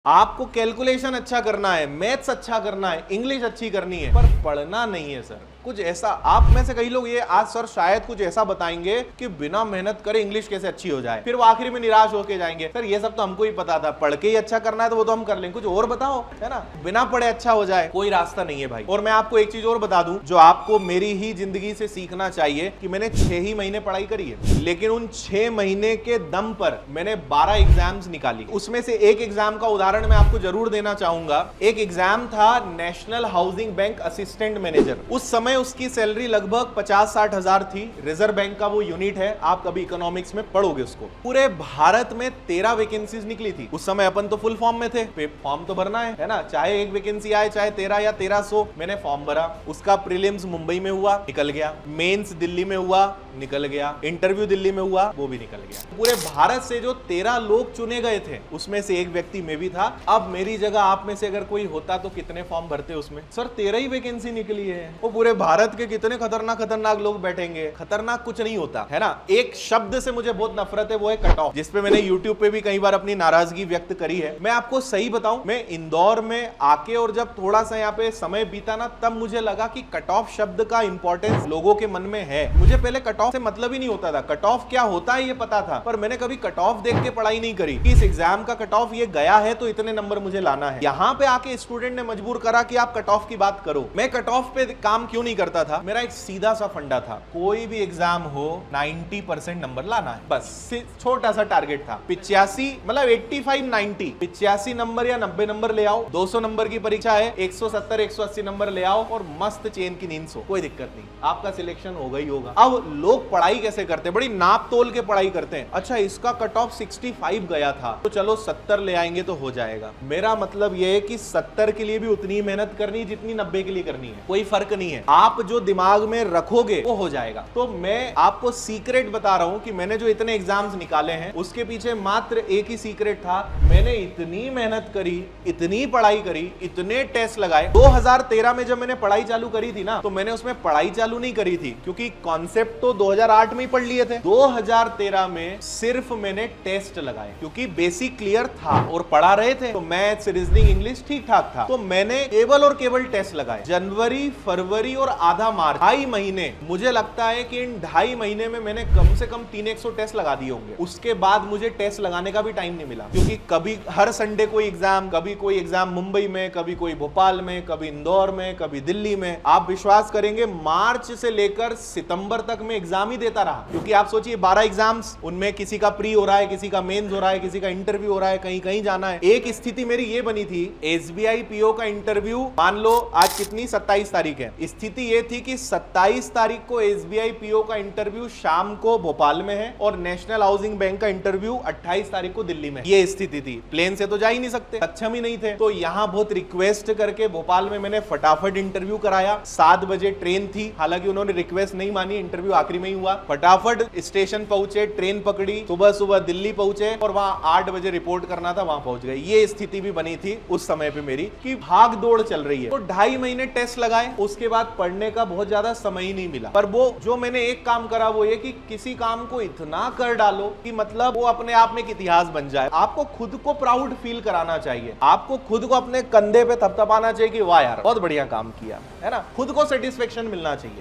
आपको कैलकुलेशन अच्छा करना है, मैथ्स अच्छा करना है, इंग्लिश अच्छी करनी है, पर पढ़ना नहीं है सर। कुछ ऐसा आप में से कई लोग ये आज सर शायद कुछ ऐसा बताएंगे कि बिना मेहनत करे इंग्लिश कैसे अच्छी हो जाए, फिर वो आखिरी में निराश होके जाएंगे। सर ये सब तो हमको ही पता था, पढ़ के ही अच्छा करना है तो वो तो हम कर लेंगे, कुछ और बताओ, है ना। बिना पढ़े अच्छा हो जाए कोई रास्ता नहीं है भाई। और मैं आपको एक चीज और बता दूं जो आपको मेरी ही जिंदगी से सीखना चाहिए कि मैंने 6 ही महीने पढ़ाई करी है, लेकिन उन 6 महीने के दम पर मैंने 12 एग्जाम्स निकाली। उसमें से एक एग्जाम का उदाहरण मैं आपको जरूर देना चाहूंगा। एक एग्जाम था national housing bank assistant manager. उस समय उसकी सैलरी लगभग 50-60 हजार थी। रिजर्व बैंक का वो यूनिट है, आप कभी इकोनॉमिक्स में पढ़ोगे उसको। पूरे भारत में 13 वैकेंसीज निकली थी। उस समय अपन तो फुल फॉर्म में थे, फॉर्म तो भरना है ना, चाहे एक वैकेंसी आए चाहे 13 या 1300। मैंने फॉर्म भरा, उसका प्रीलिम्स मुंबई में हुआ, निकल गया। मेंस दिल्ली में हुआ, निकल गया। इंटरव्यू दिल्ली में हुआ, वो भी निकल गया। पूरे भारत से जो 13 लोग चुने गए थे उसमें से एक व्यक्ति मैं भी था। अब मेरी जगह आप में से अगर कोई होता तो कितने फॉर्म भरते उसमें? सर 13 ही वैकेंसी निकली है। वो पूरे भारत के कितने खतरनाक लोग बैठेंगे। खतरनाक कुछ नहीं होता है ना। एक शब्द से मुझे बहुत नफरत है, वो है कट ऑफ, जिसपे मैंने यूट्यूब पे भी कई बार अपनी नाराजगी व्यक्त करी है। मैं आपको सही बताऊं, मैं इंदौर में आके और जब थोड़ा सा यहाँ पे समय बीता ना, तब मुझे लगा कि कट ऑफ शब्द का इंपॉर्टेंस लोगों के मन में है। मुझे पहले कट ऑफ से मतलब ही नहीं होता था। कट ऑफ क्या होता है ये पता था, पर मैंने कभी कट ऑफ देख के पढ़ाई नहीं करी कि इस एग्जाम का कट ऑफ ये गया है तो इतने नंबर मुझे लाना है। यहाँ पे आके स्टूडेंट ने मजबूर करा कि आप कट ऑफ की बात करो। मैं कट ऑफ पे काम क्यों नहीं करता था? मेरा एक सीधा सा फंडा था, कोई भी एग्जाम हो 90% नंबर लाना है, बस छोटा सा टारगेट था। 85 मतलब 85 90 85 नंबर या 90 नंबर ले आओ। 200 नंबर की परीक्षा है, 170 180 नंबर ले आओ और मस्त चैन की नींद सो, कोई दिक्कत नहीं, आपका सिलेक्शन होगा ही होगा। अब लोग पढ़ाई कैसे करते हैं? बड़ी नाप तोल के पढ़ाई करते हैं। अच्छा इसका कट ऑफ 65 गया था तो चलो 70 ले आएंगे तो हो जाएगा। मेरा मतलब यह है कि 70 के लिए भी उतनी मेहनत करनी जितनी 90 के लिए करनी है, कोई फर्क नहीं है। आप जो दिमाग में रखोगे वो हो जाएगा। तो मैं आपको सीक्रेट बता रहा हूं कि मैंने जो इतने एग्जाम्स निकाले हैं उसके पीछे मात्र एक ही सीक्रेट था। मैंने इतनी मेहनत करी, इतनी पढ़ाई करी, इतने टेस्ट लगाए। 2013 में जब मैंने पढ़ाई चालू करी थी ना, तो मैंने उसमें पढ़ाई चालू नहीं करी थी क्योंकि कॉन्सेप्ट तो 2008 में ही पढ़ लिए थे। 2013 में सिर्फ मैंने टेस्ट लगाए क्योंकि बेसिक क्लियर था और पढ़ा रहे थे, तो मैथ्स रीजनिंग इंग्लिश ठीक ठाक था। तो मैंने केवल और केवल टेस्ट लगाए। जनवरी फरवरी और आधा मार्च, 2.5 महीने। मुझे लगता है कि इन 2.5 महीने में मैंने कम से कम 300 टेस्ट लगा दिए होंगे। उसके बाद मुझे टेस्ट लगाने का भी टाइम नहीं मिला क्योंकि कभी हर संडे कोई एग्जाम, कभी कोई एग्जाम मुंबई में, कभी कोई भोपाल में, कभी इंदौर में, कभी दिल्ली में। आप विश्वास करेंगे मार्च से लेकर सितंबर तक मैं एग्जाम ही देता रहा क्योंकि आप सोचिए 12 एग्जाम्स, उनमें किसी का प्री हो रहा है, किसी का मेंस हो रहा है, किसी का इंटरव्यू हो रहा है, कहीं कहीं जाना है। एक स्थिति मेरी ये बनी थी, एसबीआई पीओ का इंटरव्यू, मान लो आज कितनी 27 तारीख है, स्थिति ये थी कि 27 तारीख को एसबीआई पीओ का इंटरव्यू शाम को भोपाल में है और नेशनल हाउसिंग बैंक का इंटरव्यू 28 तारीख को दिल्ली में। ये स्थिति थी। प्लेन से तो जा ही नहीं सकते, सक्षम ही नहीं थे। तो यहां बहुत रिक्वेस्ट करके भोपाल में मैंने फटाफट इंटरव्यू कराया। 7 बजे ट्रेन थी, हालांकि उन्होंने रिक्वेस्ट नहीं मानी, इंटरव्यू आखिरी में ही हुआ। फटाफट स्टेशन पहुंचे, ट्रेन पकड़ी, सुबह सुबह दिल्ली पहुंचे और वहां 8 बजे रिपोर्ट करना था, वहां पहुंच गए। ये स्थिति भी बनी थी उस समय पे मेरी कि भाग दौड़ चल रही है। तो 2.5 महीने टेस्ट लगाए, उसके बाद पढ़ने का बहुत ज्यादा समय ही नहीं मिला। पर वो जो मैंने एक काम करा वो ये कि किसी काम को इतना कर डालो कि मतलब वो अपने आप में एक इतिहास बन जाए। आपको खुद को प्राउड फील कराना चाहिए, आपको खुद को अपने कंधे पे थपथपाना चाहिए कि वाह यार बहुत बढ़िया काम किया, है ना। खुद को सेटिस्फेक्शन मिलना चाहिए।